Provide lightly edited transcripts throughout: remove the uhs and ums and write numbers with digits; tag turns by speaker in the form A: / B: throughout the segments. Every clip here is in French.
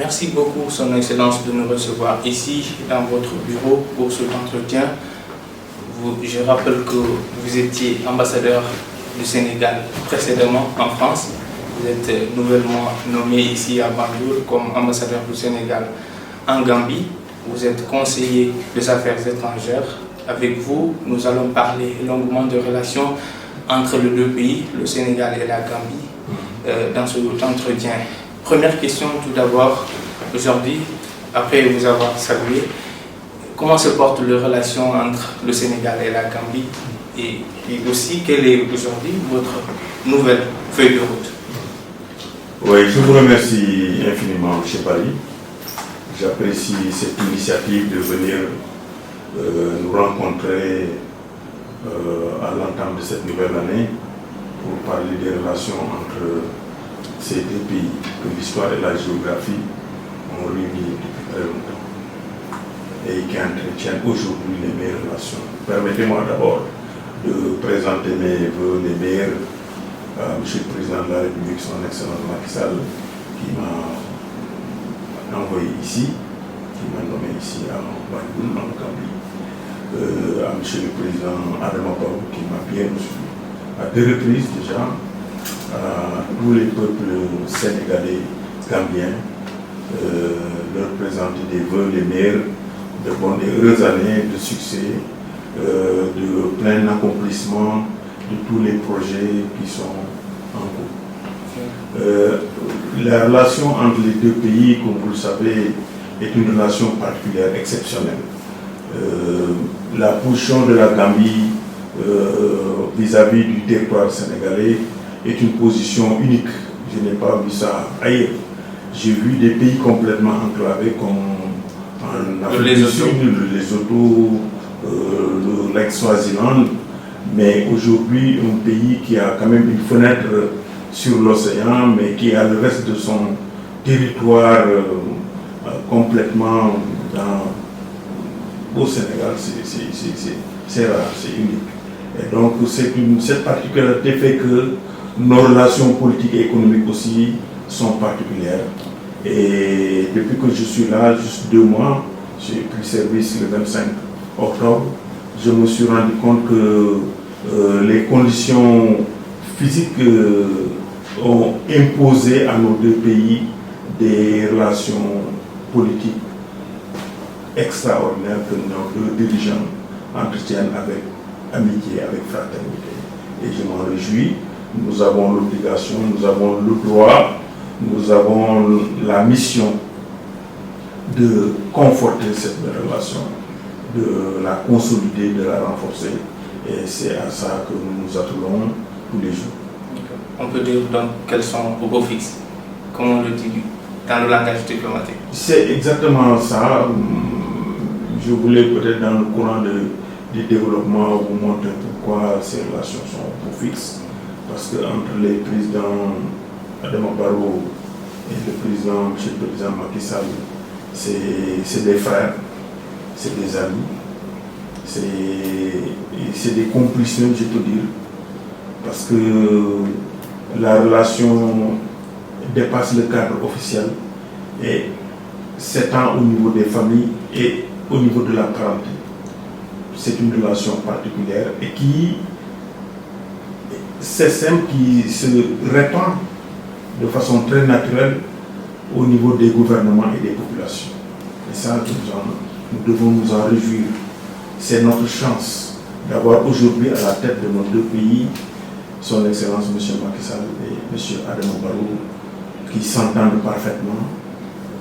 A: Merci beaucoup, Son Excellence, de nous recevoir ici, dans votre bureau, pour cet entretien. Je rappelle que vous étiez ambassadeur du Sénégal précédemment en France. Vous êtes nouvellement nommé ici à Banjul comme ambassadeur du Sénégal en Gambie. Vous êtes conseiller des affaires étrangères. Avec vous, nous allons parler longuement de relations entre les deux pays, le Sénégal et la Gambie, dans cet entretien. Première question tout d'abord, aujourd'hui, après vous avoir salué, comment se portent les relations entre le Sénégal et la Gambie et aussi quelle est aujourd'hui votre nouvelle feuille de route?
B: Oui, je vous remercie infiniment, M. Paris. J'apprécie cette initiative de venir nous rencontrer à l'entame de cette nouvelle année pour parler des relations entre ces deux pays que l'histoire et la géographie ont réunis depuis très longtemps et qui entretiennent aujourd'hui les meilleures relations. Permettez-moi d'abord de présenter mes vœux les meilleurs à M. le Président de la République, son Excellence Macky Sall, qui m'a envoyé ici, qui m'a nommé ici à Banjul, en Gambie, à M. le Président Adama Barrow, qui m'a bien reçu à 2 reprises déjà, à tous les peuples sénégalais, gambiens, leur présenter des vœux les meilleurs, de bonnes et heureuses années, de succès, de plein accomplissement de tous les projets qui sont en cours. La relation entre les deux pays, comme vous le savez, est une relation particulière, exceptionnelle. La position de la Gambie vis-à-vis du territoire sénégalais est une position unique. Je n'ai pas vu ça ailleurs. J'ai vu des pays complètement enclavés comme en Afrique du Sud, Lesotho, l'ex-Swaziland, mais aujourd'hui un pays qui a quand même une fenêtre sur l'océan, mais qui a le reste de son territoire complètement au Sénégal, c'est rare, c'est unique. Et donc cette particularité fait que nos relations politiques et économiques aussi sont particulières. Et depuis que je suis là, juste 2 mois, j'ai pris service le 25 octobre, je me suis rendu compte que les conditions physiques ont imposé à nos 2 pays des relations politiques extraordinaires que nos 2 dirigeants entretiennent avec amitié, avec fraternité. Et je m'en réjouis. Nous avons l'obligation, nous avons le droit, nous avons la mission de conforter cette relation, de la consolider, de la renforcer. Et c'est à ça que nous nous attelons tous les jours.
A: On peut dire donc quels sont vos beaux fixes, comme on le dit dans le langage diplomatique.
B: C'est exactement ça. Je voulais peut-être dans le courant du développement vous montrer pourquoi ces relations sont beaux fixes. Parce qu'entre les présidents Adama Barrow et le président, M. le Président Macky Sall, c'est des frères, c'est des amis, c'est des complices même, je peux dire, parce que la relation dépasse le cadre officiel et s'étend au niveau des familles et au niveau de la parenté. C'est une relation particulière et qui se répand de façon très naturelle au niveau des gouvernements et des populations. Et ça, nous devons nous en réjouir. C'est notre chance d'avoir aujourd'hui à la tête de nos 2 pays son Excellence M. Macky Sall et M. Adama Barrow qui s'entendent parfaitement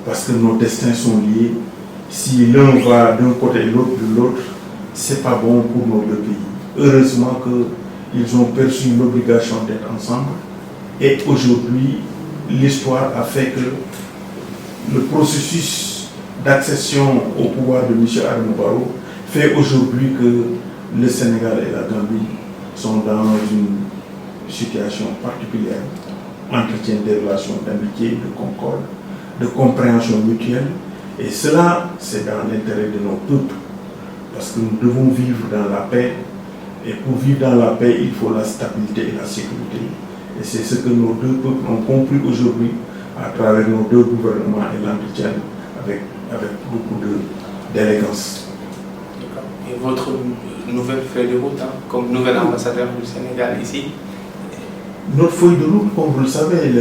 B: parce que nos destins sont liés. Si l'un va d'un côté et l'autre de l'autre, c'est pas bon pour nos 2 pays. Heureusement qu'ils ont perçu l'obligation d'être ensemble et aujourd'hui, l'histoire a fait que le processus d'accession au pouvoir de M. Adama Barrow fait aujourd'hui que le Sénégal et la Gambie sont dans une situation particulière, entretiennent des relations d'amitié, de concorde, de compréhension mutuelle. Et cela, c'est dans l'intérêt de nos peuples, parce que nous devons vivre dans la paix. Et pour vivre dans la paix, il faut la stabilité et la sécurité. Et c'est ce que nos 2 peuples ont compris aujourd'hui à travers nos deux gouvernements et l'entretien avec beaucoup d'élégance.
A: Et votre nouvelle feuille de route, comme nouvel ambassadeur du Sénégal ici?
B: Notre feuille de route, comme vous le savez,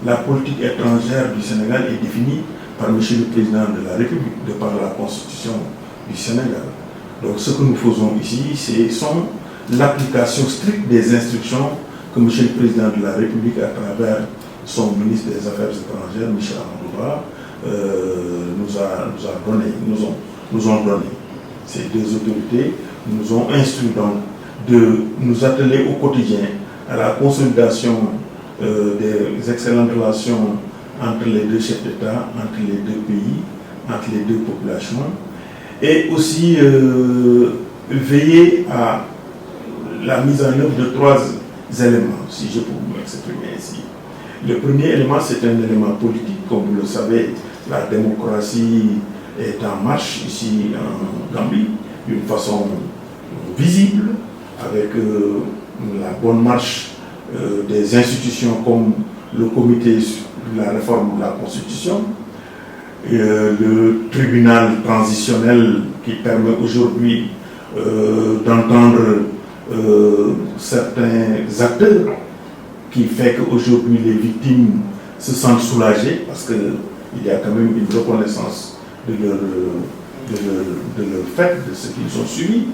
B: la politique étrangère du Sénégal est définie par M. le Président de la République, de par la Constitution du Sénégal. Donc ce que nous faisons ici, c'est l'application stricte des instructions que M. le Président de la République, à travers son ministre des Affaires étrangères, M. Amadouba, nous ont donné. Ces deux autorités nous ont instruit donc de nous atteler au quotidien à la consolidation des excellentes relations entre les deux chefs d'État, entre les deux pays, entre les deux populations, et aussi veiller à la mise en œuvre de 3 éléments, si je peux m'exprimer ainsi. Le premier élément, c'est un élément politique. Comme vous le savez, la démocratie est en marche ici en Gambie, d'une façon visible, avec la bonne marche des institutions comme le comité de la réforme de la Constitution, le tribunal transitionnel qui permet aujourd'hui d'entendre certains acteurs, qui fait qu'aujourd'hui les victimes se sentent soulagées parce qu'il y a quand même une reconnaissance de leur fait, de ce qu'ils ont subi,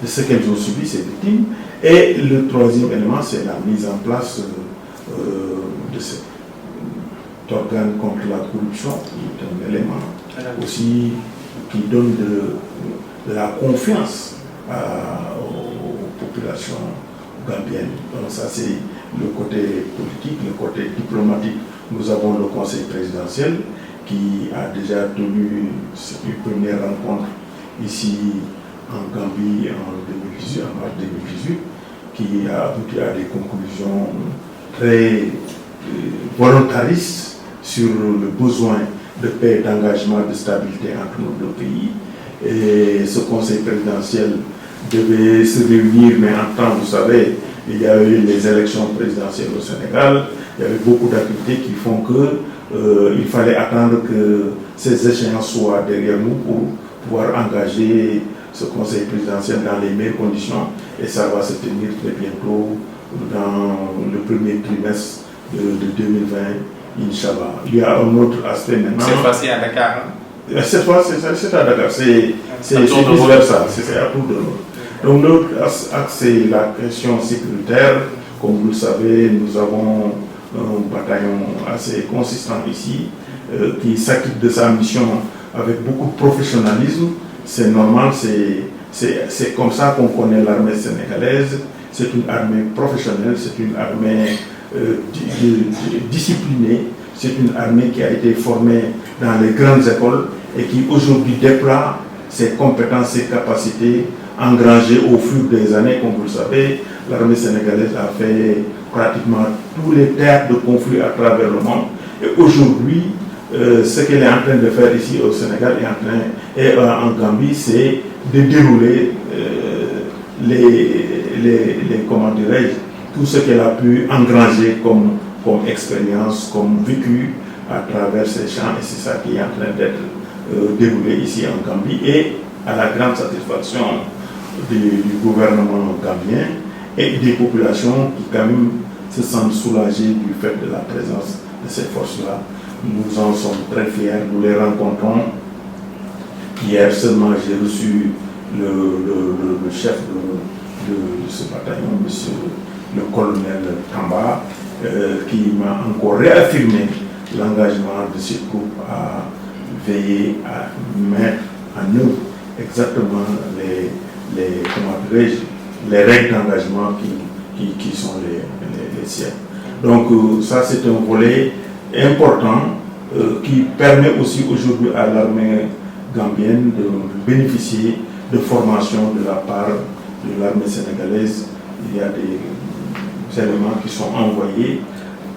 B: de ce qu'elles ont subi, ces victimes. Et le troisième élément, c'est la mise en place de cet organe contre la corruption, qui est un élément aussi qui donne de la confiance aux populations gambiennes. Donc ça, c'est le côté politique, le côté diplomatique. Nous avons le Conseil présidentiel qui a déjà tenu une première rencontre ici en Gambie en mars 2018, qui a abouti à des conclusions très volontaristes sur le besoin de paix, d'engagement, de stabilité entre nos deux pays. Et ce Conseil présidentiel devait se réunir, mais en temps, vous savez, il y a eu les élections présidentielles au Sénégal, il y avait beaucoup d'activités qui font qu'il fallait attendre que ces échéances soient derrière nous pour pouvoir engager ce Conseil présidentiel dans les meilleures conditions, et ça va se tenir très bientôt dans le premier trimestre de 2020, Inch'Allah. Il y a un autre aspect maintenant.
A: Cette fois-ci à Dakar.
B: Cette fois, c'est à Dakar, c'est vice-versa, c'est à tour de rôle. Donc l'autre axe, c'est la question sécuritaire. Comme vous le savez, nous avons un bataillon assez consistant ici, qui s'acquitte de sa mission avec beaucoup de professionnalisme. C'est normal, c'est comme ça qu'on connaît l'armée sénégalaise. C'est une armée professionnelle, c'est une armée disciplinée, c'est une armée qui a été formée dans les grandes écoles et qui aujourd'hui déploie ses compétences, ses capacités engrangées au fur des années. Comme vous le savez, l'armée sénégalaise a fait pratiquement tous les théâtres de conflit à travers le monde. Et aujourd'hui, ce qu'elle est en train de faire ici au Sénégal et en Gambie, c'est de dérouler comment dirais-je, tout ce qu'elle a pu engranger comme expérience, comme vécu à travers ces champs, et c'est ça qui est en train d'être déroulé ici en Gambie, et à la grande satisfaction du gouvernement gambien et des populations qui quand même se sentent soulagées du fait de la présence de ces forces-là. Nous en sommes très fiers, nous les rencontrons. Hier seulement, j'ai reçu le chef de ce bataillon, monsieur le colonel Tamba, qui m'a encore réaffirmé l'engagement de ce groupe à veiller à mettre en œuvre exactement les règles d'engagement qui sont les siennes. Donc ça, c'est un volet important qui permet aussi aujourd'hui à l'armée gambienne de bénéficier de formation de la part de l'armée sénégalaise. Il y a des éléments qui sont envoyés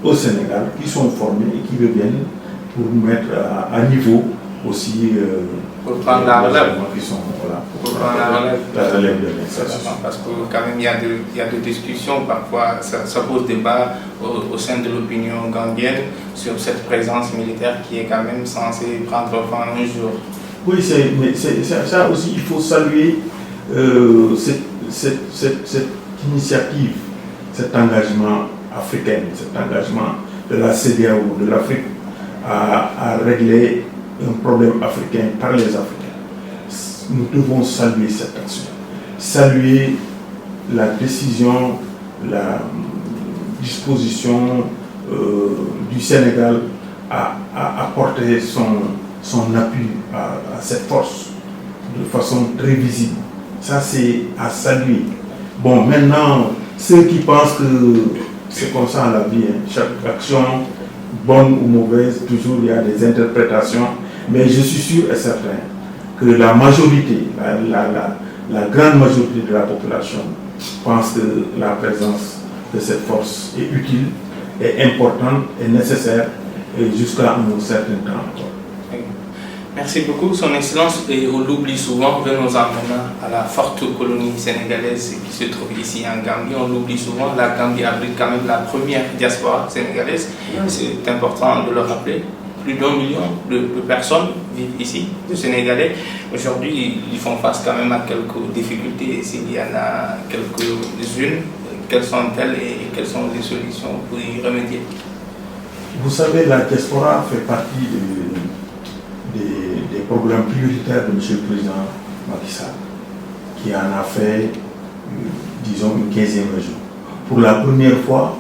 B: au Sénégal, qui sont formés et qui reviennent pour mettre à niveau aussi
A: Pour prendre la relève.
B: Qui sont, voilà,
A: pour prendre la relève.
B: La relève de l'exercice.
A: Parce que quand même il y a des discussions, parfois ça pose débat au sein de l'opinion gambienne sur cette présence militaire qui est quand même censée prendre fin un jour.
B: Oui, mais ça aussi, il faut saluer cette initiative, cet engagement africain, cet engagement de la CEDEAO, de l'Afrique, à régler un problème africain par les Africains. Nous devons saluer cette action, saluer la décision, la disposition du Sénégal à apporter son appui à cette force de façon très visible. Ça, c'est à saluer. Bon, maintenant, ceux qui pensent que c'est comme ça la vie, hein. Chaque action, bonne ou mauvaise, toujours il y a des interprétations, mais je suis sûr et certain que la majorité, la grande majorité de la population pense que la présence de cette force est utile, est importante, est nécessaire, et jusqu'à un certain temps encore.
A: Merci beaucoup, Son Excellence, et on l'oublie souvent, veut nous emmener à la forte colonie sénégalaise qui se trouve ici en Gambie. On l'oublie souvent, la Gambie abrite quand même la première diaspora sénégalaise. C'est important de le rappeler. Plus d'1 million de personnes vivent ici, de Sénégalais. Aujourd'hui, ils font face quand même à quelques difficultés. S'il y en a quelques-unes, quelles sont-elles et quelles sont les solutions pour y remédier?
B: Vous savez, la diaspora fait partie des programmes prioritaires de M. le Président Macky Sall, qui en a fait, disons, une 15e région. Pour la première fois,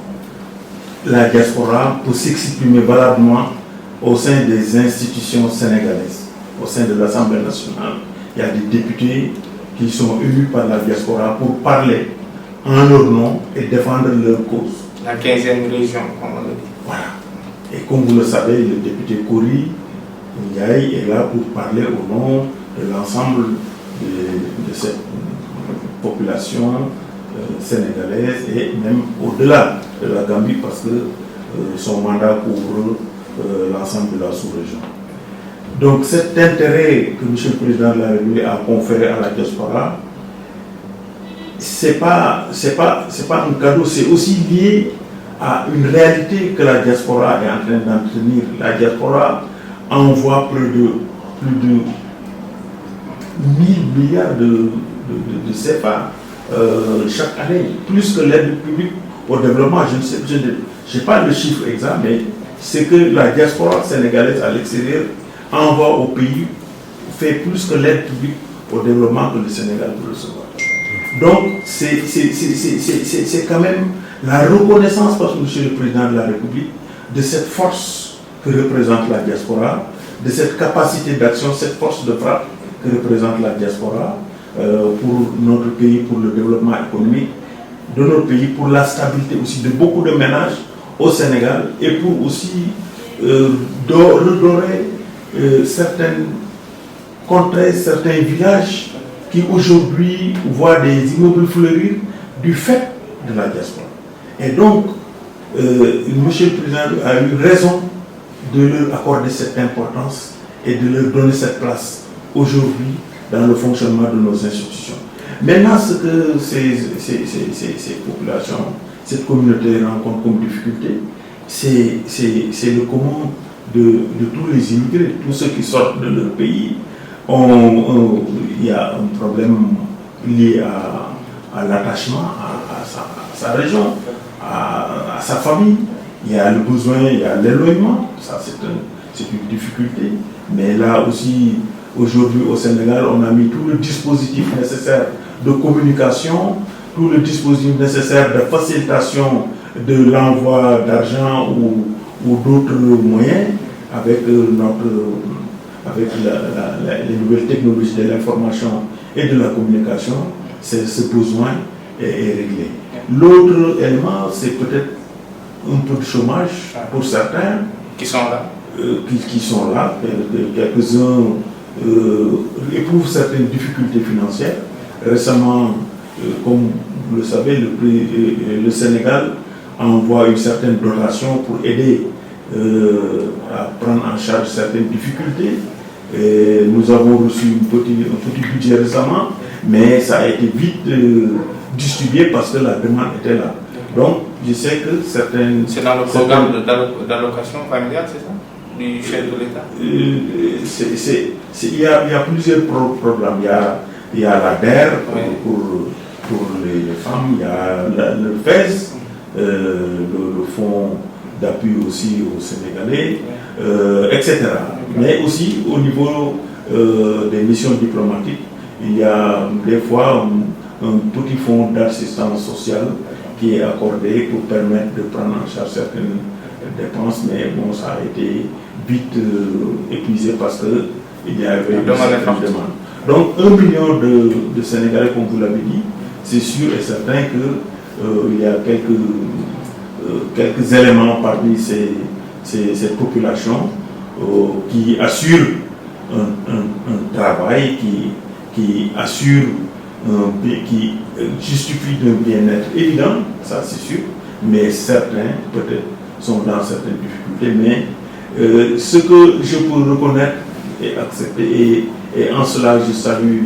B: la diaspora peut s'exprimer valablement au sein des institutions sénégalaises, au sein de l'Assemblée nationale. Il y a des députés qui sont élus par la diaspora pour parler en leur nom et défendre leur cause.
A: La 15e région, comme on le dit.
B: Voilà. Et comme vous le savez, le député Kouri Ndiaye est là pour parler au nom de l'ensemble de cette population sénégalaise et même au-delà de la Gambie parce que son mandat couvre l'ensemble de la sous-région. Donc cet intérêt que M. le Président de la République a conféré à la diaspora, c'est pas un cadeau, c'est aussi lié à une réalité que la diaspora est en train d'entretenir. La diaspora envoie plus de 1000 milliards de CFA chaque année, plus que l'aide publique au développement. Je n'ai pas le chiffre exact, mais c'est que la diaspora sénégalaise à l'extérieur envoie au pays, fait plus que l'aide publique au développement que le Sénégal peut recevoir. Donc, c'est quand même la reconnaissance par M. le Président de la République de cette force que représente la diaspora, de cette capacité d'action, cette force de frappe que représente la diaspora pour notre pays, pour le développement économique de notre pays, pour la stabilité aussi de beaucoup de ménages au Sénégal et pour aussi redorer certaines contrées, certains villages qui aujourd'hui voient des immeubles fleurir du fait de la diaspora. Et donc, M. le Président a eu raison de leur accorder cette importance et de leur donner cette place aujourd'hui dans le fonctionnement de nos institutions. Maintenant, ce que ces populations, cette communauté rencontre comme difficulté, c'est le comment de tous les immigrés, tous ceux qui sortent de leur pays. Il y a un problème lié à l'attachement à sa région, à sa famille. Il y a le besoin, il y a l'éloignement, ça c'est une difficulté. Mais là aussi, aujourd'hui au Sénégal, on a mis tout le dispositif nécessaire de communication, tout le dispositif nécessaire de facilitation de l'envoi d'argent ou d'autres moyens avec les nouvelles technologies de l'information et de la communication. Ce besoin est réglé. L'autre élément, c'est peut-être un peu de chômage pour certains
A: qui sont là.
B: Qui sont là, quelques-uns éprouvent certaines difficultés financières. Récemment, comme vous le savez, le Sénégal envoie une certaine dotation pour aider à prendre en charge certaines difficultés Et nous avons reçu un petit budget récemment, mais ça a été vite distribué parce que la demande était là. Donc, je sais que certaines...
A: C'est dans le programme d'allocation familiale, c'est ça? Du chef de l'État?
B: Il y a plusieurs programmes. Il y a la DER pour les femmes, il y a le FES, le fonds d'appui aussi aux Sénégalais, etc. Mais aussi au niveau des missions diplomatiques, il y a des fois un petit fonds d'assistance sociale qui est accordé pour permettre de prendre en charge certaines dépenses, mais bon, ça a été vite épuisé parce qu'il y avait une certaine demande. Donc 1 million de Sénégalais, comme vous l'avez dit, c'est sûr et certain qu'il y a quelques éléments parmi cette population qui assurent un travail, qui assure, qui justifie d'un bien-être évident, ça c'est sûr, mais certains peut-être sont dans certaines difficultés, mais ce que je peux reconnaître et accepter, et en cela je salue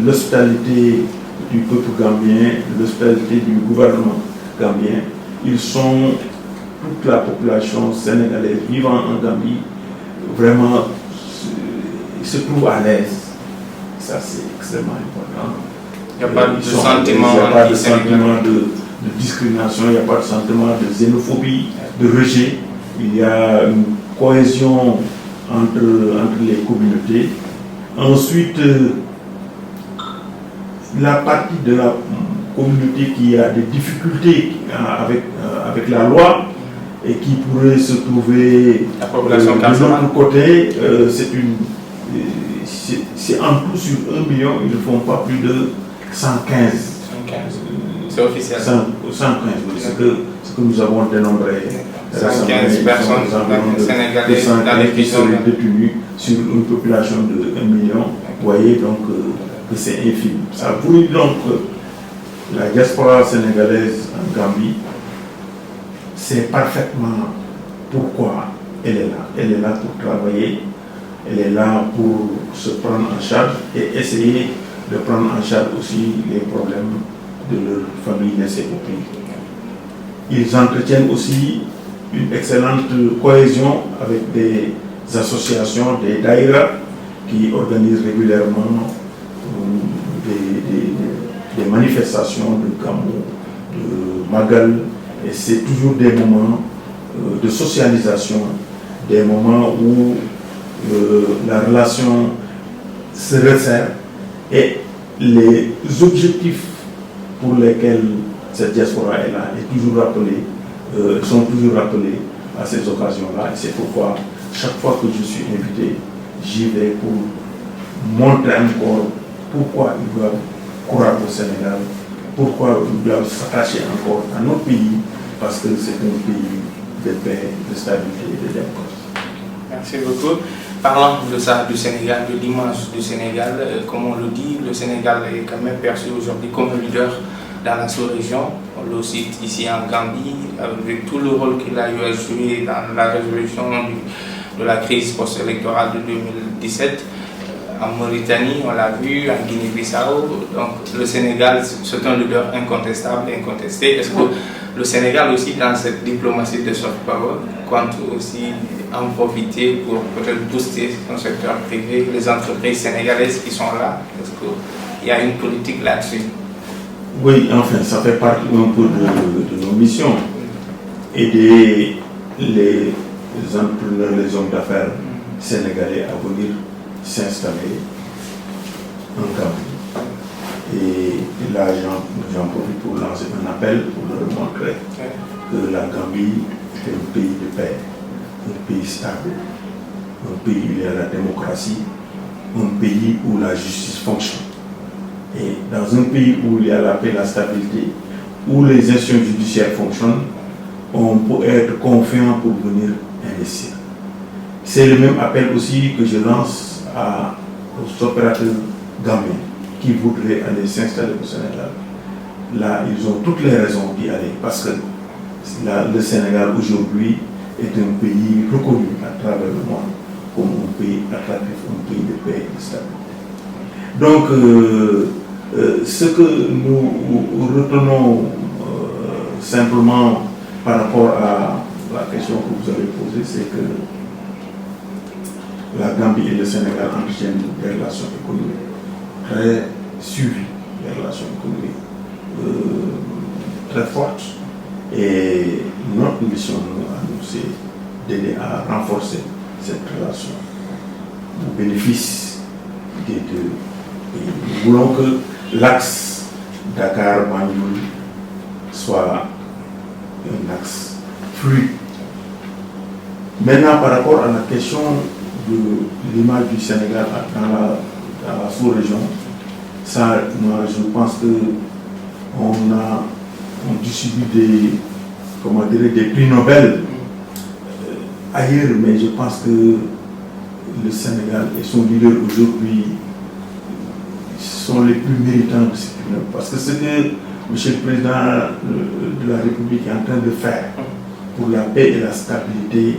B: l'hospitalité du peuple gambien, l'hospitalité du gouvernement gambien. Ils sont, toute la population sénégalaise vivant en Gambie, vraiment se trouve à l'aise. Ça c'est extrêmement important.
A: Il n'y a pas de sentiment
B: de discrimination, il n'y a pas de sentiment de xénophobie, de rejet. Il y a une cohésion entre les communautés. Ensuite, la partie de la communauté qui a des difficultés avec la loi et qui pourrait se trouver de l'autre côté, c'est en tout sur 1 million, ils ne font pas plus de 115.
A: C'est officiel.
B: 115, oui, ce que nous avons dénombré.
A: 115 personnes sénégalais dans les prisons
B: détenues sur une population de 1 million. Vous voyez donc que c'est infime. Ça vous dit donc que la diaspora sénégalaise en Gambie sait parfaitement pourquoi elle est là. Elle est là pour travailler, elle est là pour se prendre en charge et essayer de prendre en charge aussi les problèmes de leur famille naissée au pays. Ils entretiennent aussi une excellente cohésion avec des associations, des daïras qui organisent régulièrement des manifestations de Gamou, de Magal, et c'est toujours des moments de socialisation, des moments où la relation se resserre et les objectifs pour lesquels cette diaspora est là sont toujours rappelés à ces occasions-là, et c'est pourquoi chaque fois que je suis invité, j'y vais pour montrer encore pourquoi ils doivent croire au Sénégal, pourquoi ils doivent s'attacher encore à notre pays, parce que c'est un pays de paix, de stabilité et de démocratie.
A: Merci beaucoup. Parlant de ça, du Sénégal, de l'image du Sénégal, comme on le dit, le Sénégal est quand même perçu aujourd'hui comme un leader dans la sous-région. On le cite ici en Gambie, avec tout le rôle qu'il a eu à jouer dans la résolution de la crise post-électorale de 2017. En Mauritanie, on l'a vu, en Guinée-Bissau. Donc le Sénégal, c'est un leader incontestable, incontesté. Est-ce que le Sénégal aussi, dans cette diplomatie de soft power, compte aussi en profiter pour peut-être booster son secteur privé, les entreprises sénégalaises qui sont là? Est-ce qu'il y a une politique là-dessus?
B: Oui, enfin, ça fait partie un peu de nos missions. Aider les entrepreneurs, les hommes d'affaires sénégalais à venir s'installer en Gambie. Et là, j'en profite pour lancer un appel pour leur montrer que la Gambie est un pays de paix, un pays stable, un pays où il y a la démocratie, un pays où la justice fonctionne. Et dans un pays où il y a la paix, la stabilité, où les institutions judiciaires fonctionnent, on peut être confiant pour venir investir. C'est le même appel aussi que je lance aux opérateurs gambiens qui voudraient aller s'installer au Sénégal. Là, ils ont toutes les raisons d'y aller parce que le Sénégal aujourd'hui est un pays reconnu à travers le monde comme un pays attractif, un pays de paix et de stabilité. Donc, ce que nous retenons simplement par rapport à la question que vous avez posée, c'est que la Gambie et le Sénégal entretiennent des relations économiques très suivies, des relations économiques très fortes. Et notre mission à nous, c'est d'aider à renforcer cette relation au bénéfice des deux pays. Nous voulons que l'axe Dakar-Banjul soit un axe fluide. Maintenant, par rapport à la question de l'image du Sénégal dans la sous-région, ça, moi, je pense qu'on a distribué des prix Nobel ailleurs, mais je pense que le Sénégal et son leader aujourd'hui sont les plus méritants de ce prix Nobel. Parce que ce que M. le Président de la République est en train de faire pour la paix et la stabilité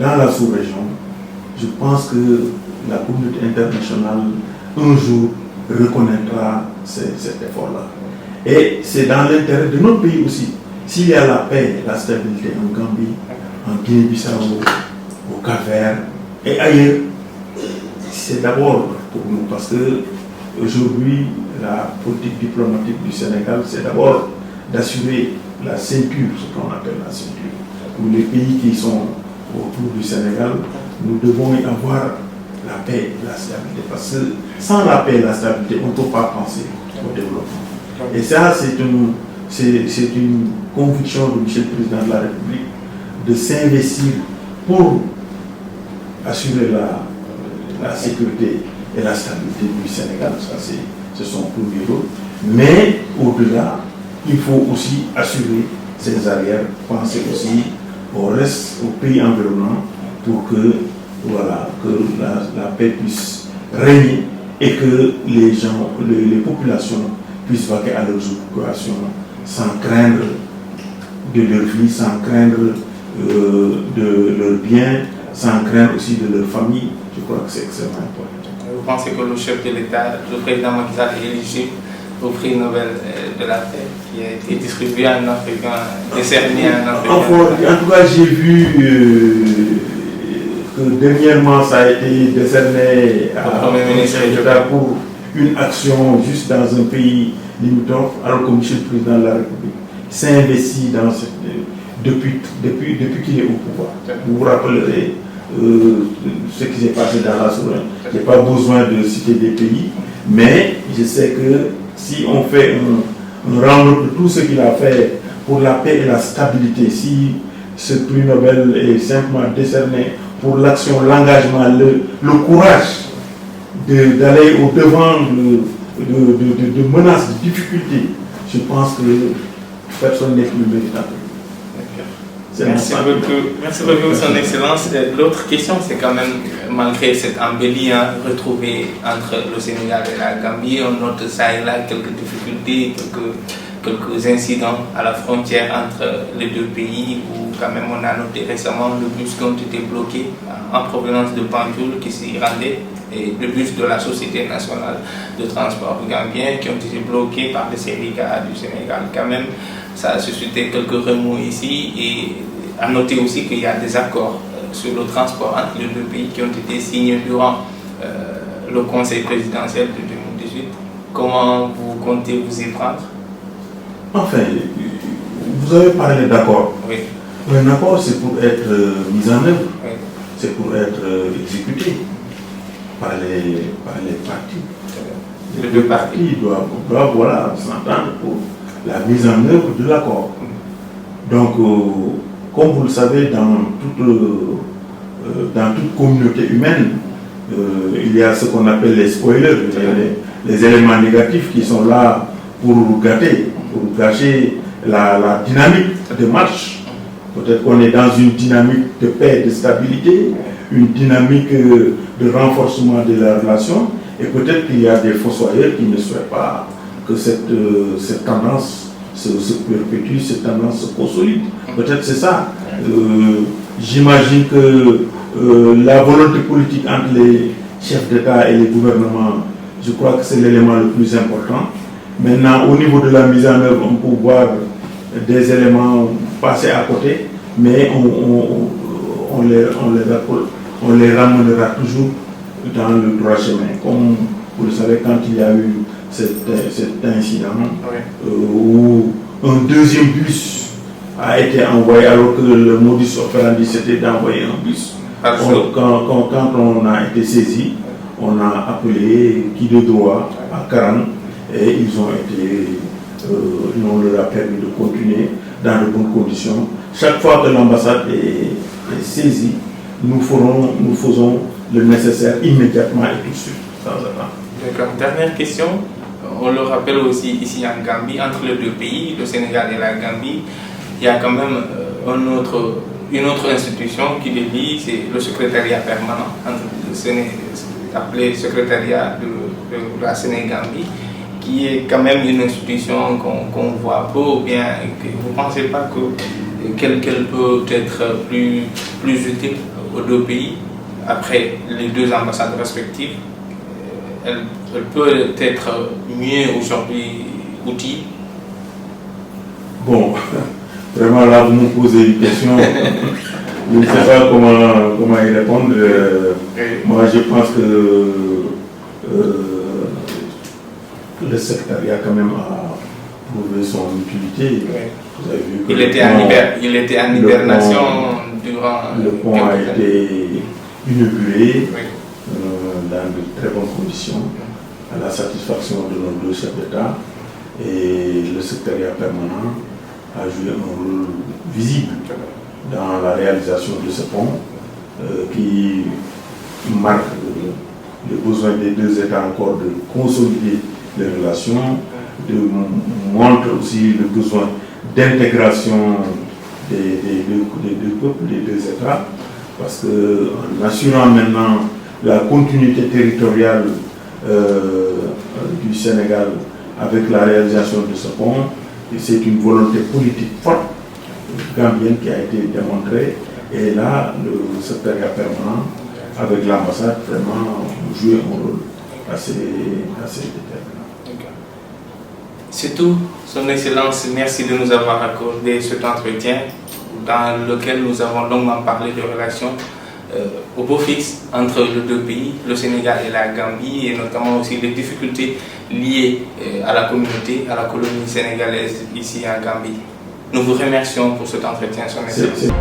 B: dans la sous-région, je pense que la communauté internationale, un jour, reconnaîtra cet effort-là. Et c'est dans l'intérêt de notre pays aussi. S'il y a la paix et la stabilité en Gambie, en Guinée-Bissau, au Cap-Vert et ailleurs, c'est d'abord pour nous. Parce que aujourd'hui, la politique diplomatique du Sénégal, c'est d'abord d'assurer la ceinture, ce qu'on appelle la ceinture. Pour les pays qui sont autour du Sénégal, nous devons y avoir la paix et la stabilité. Parce que sans la paix et la stabilité, on ne peut pas penser au développement. Et ça, c'est une conviction de M. le Président de la République de s'investir pour assurer la sécurité et la stabilité du Sénégal. Ça, c'est son premier rôle. Mais au-delà, il faut aussi assurer ses arrières, penser aussi au reste, aux pays environnants, pour que, voilà, que la paix puisse régner et que les populations puissent vaquer à leurs occupations sans craindre de leur vie, sans craindre de leurs biens, sans craindre aussi de leur famille. Je crois que c'est extrêmement important.
A: Vous pensez que le chef de l'État, le président Macky Sall, est éligible au prix Nobel de la paix qui a été distribué à un Africain, décerné à un Africain?
B: En tout cas, j'ai vu que dernièrement ça a été décerné à
A: Premier ministre
B: pour une action juste dans un pays limitrophe, alors que M. le Président de la République s'est investi dans depuis qu'il est au pouvoir. Vous vous rappellerez ce qui s'est passé dans la sous-région. Je n'ai pas besoin de citer des pays, mais je sais que si on fait un round-up de tout ce qu'il a fait pour la paix et la stabilité, si ce prix Nobel est simplement décerné pour l'action, l'engagement, le courage d'aller au-devant de menaces, de difficultés, je pense que personne n'est plus méritant.
A: Merci beaucoup, Son Excellence. L'autre question, c'est quand même, malgré cette embellie retrouvée entre le Sénégal et la Gambie, on note ça et là quelques difficultés, quelques incidents à la frontière entre les deux pays, où quand même on a noté récemment le bus qui ont été bloqués en provenance de Banjul qui s'y rendait, et le bus de la Société nationale de transport gambien qui ont été bloqués par les syndicats du Sénégal. Quand même, ça a suscité quelques remous ici, et à noter aussi qu'il y a des accords sur le transport entre les deux pays qui ont été signés durant le Conseil présidentiel de 2018. Comment vous comptez vous y prendre?
B: Enfin, vous avez parlé d'accord.
A: Oui.
B: Un accord, c'est pour être mis en œuvre,
A: Oui.
B: c'est pour être exécuté par les partis. Les deux partis doivent voilà, s'entendre pour la mise en œuvre de l'accord. Donc, comme vous le savez, dans toute communauté humaine, il y a ce qu'on appelle les spoilers, les éléments négatifs qui sont là pour gâcher la dynamique de marche. Peut-être qu'on est dans une dynamique de paix et de stabilité, une dynamique de renforcement de la relation, et peut-être qu'il y a des fossoyeurs qui ne souhaitent pas que cette tendance se perpétue, cette tendance se consolide. Peut-être c'est ça. j'imagine que la volonté politique entre les chefs d'État et les gouvernements, je crois que c'est l'élément le plus important. Maintenant, au niveau de la mise en œuvre, on peut voir des éléments passer à côté, mais on les ramènera toujours dans le droit chemin. Comme vous le savez, quand il y a eu cet incident, où un deuxième bus a été envoyé, alors que le modus operandi c'était d'envoyer un bus. Quand on a été saisi, on a appelé qui de droit à Karan et ils leur a permis de continuer dans de bonnes conditions. Chaque fois que l'ambassade est saisie, nous faisons le nécessaire immédiatement et tout de suite, sans attendre.
A: D'accord. Dernière question. On le rappelle aussi ici en Gambie, entre les deux pays, le Sénégal et la Gambie, il y a quand même une autre institution qui les lie, c'est le secrétariat permanent, appelé secrétariat de la Sénégambie, qui est quand même une institution qu'on voit peu, ou bien que vous ne pensez pas qu'elle peut être plus utile aux deux pays, après les deux ambassades respectives. Elle peut être mieux aujourd'hui outille.
B: Bon, vraiment là vous me posez une question, je ne sais pas comment y répondre. Moi je pense que le secrétariat quand même a prouvé son utilité. Vous avez vu que
A: il était en hibernation durant...
B: Le pont a été inauguré dans de très bonnes conditions, à la satisfaction de nos deux chefs d'État, et le secrétariat permanent a joué un rôle visible dans la réalisation de ce pont qui marque le besoin des deux États encore de consolider les relations, montre aussi le besoin d'intégration des deux peuples, des deux États, parce qu'en assurant maintenant la continuité territoriale du Sénégal avec la réalisation de ce pont, c'est une volonté politique forte gambienne qui a été démontrée. Et là, le secrétariat permanent, avec l'ambassade, vraiment joué un rôle assez déterminant.
A: C'est tout, Son Excellence. Merci de nous avoir accordé cet entretien dans lequel nous avons longuement parlé de relations au beau fixe entre les deux pays, le Sénégal et la Gambie, et notamment aussi les difficultés liées à la communauté, à la colonie sénégalaise ici en Gambie. Nous vous remercions pour cet entretien, Son Excellence.